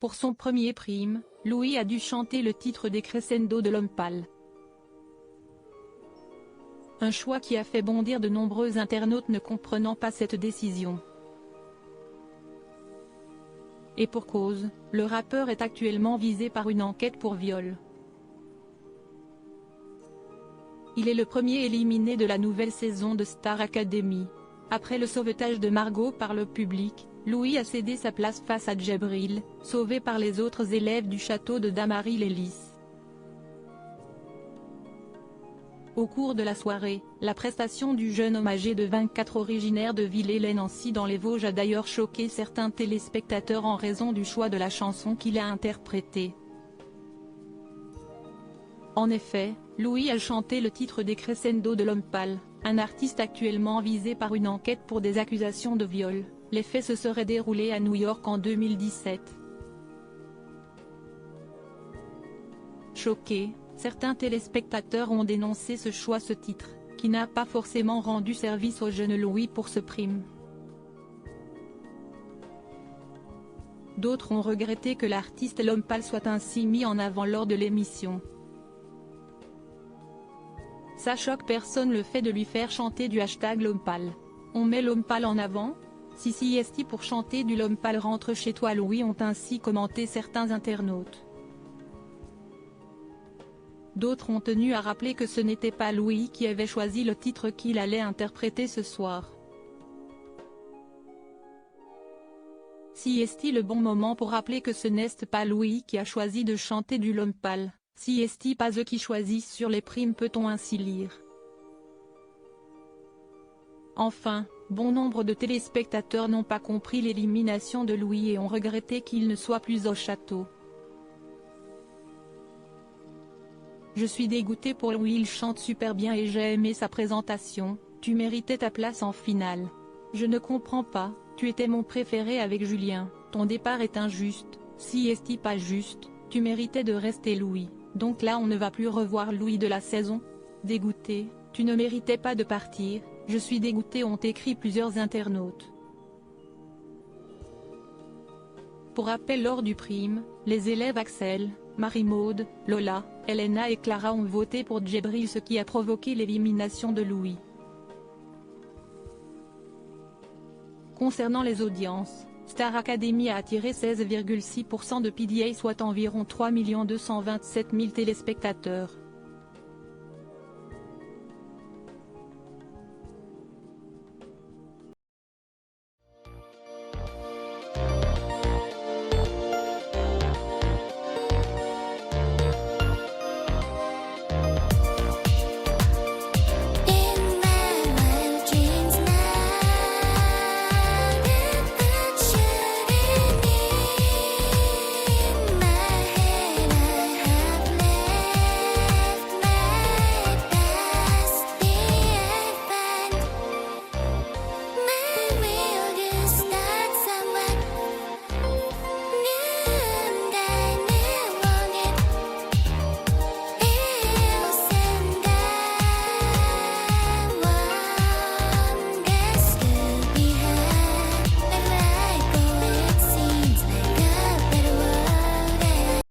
Pour son premier prime, Louis a dû chanter le titre des Crescendo de l'Homme Pâle. Un choix qui a fait bondir de nombreux internautes ne comprenant pas cette décision. Et pour cause, le rappeur est actuellement visé par une enquête pour viol. Il est le premier éliminé de la nouvelle saison de Star Academy. Après le sauvetage de Margot par le public, Louis a cédé sa place face à Djibril, sauvé par les autres élèves du château de Damary-les-Lys. Au cours de la soirée, la prestation du jeune homme âgé de 24 originaire de Villers-lès-Nancy dans les Vosges a d'ailleurs choqué certains téléspectateurs en raison du choix de la chanson qu'il a interprétée. En effet, Louis a chanté le titre des Crescendo de l'Homme Pâle, un artiste actuellement visé par une enquête pour des accusations de viol. Les faits se seraient déroulés à New York en 2017. Choqués, certains téléspectateurs ont dénoncé ce titre, qui n'a pas forcément rendu service au jeune Louis pour ce prime. D'autres ont regretté que l'artiste L'Homme Pâle soit ainsi mis en avant lors de l'émission. Ça choque personne le fait de lui faire chanter du hashtag L'Homme Pâle. On met l'Homme Pâle en avant ? Si est pour chanter du L'Homme Pâle rentre chez toi Louis, ont ainsi commenté certains internautes. D'autres ont tenu à rappeler que ce n'était pas Louis qui avait choisi le titre qu'il allait interpréter ce soir. Si est-il le bon moment pour rappeler que ce n'est pas Louis qui a choisi de chanter du L'Homme Pâle, si est-il pas eux qui choisissent sur les primes, peut-on ainsi lire. Enfin, bon nombre de téléspectateurs n'ont pas compris l'élimination de Louis et ont regretté qu'il ne soit plus au château. Je suis dégoûté pour Louis, il chante super bien et j'ai aimé sa présentation, tu méritais ta place en finale. Je ne comprends pas, tu étais mon préféré avec Julien, ton départ est injuste, si est-il pas juste, tu méritais de rester Louis, donc là on ne va plus revoir Louis de la saison. Dégoûté, tu ne méritais pas de partir, je suis dégoûté, ont écrit plusieurs internautes. Pour rappel, lors du prime, les élèves Axel, Marie-Maude, Lola, Elena et Clara ont voté pour Djibril, ce qui a provoqué l'élimination de Louis. Concernant les audiences, Star Academy a attiré 16,6% de PDA, soit environ 3 227 000 téléspectateurs.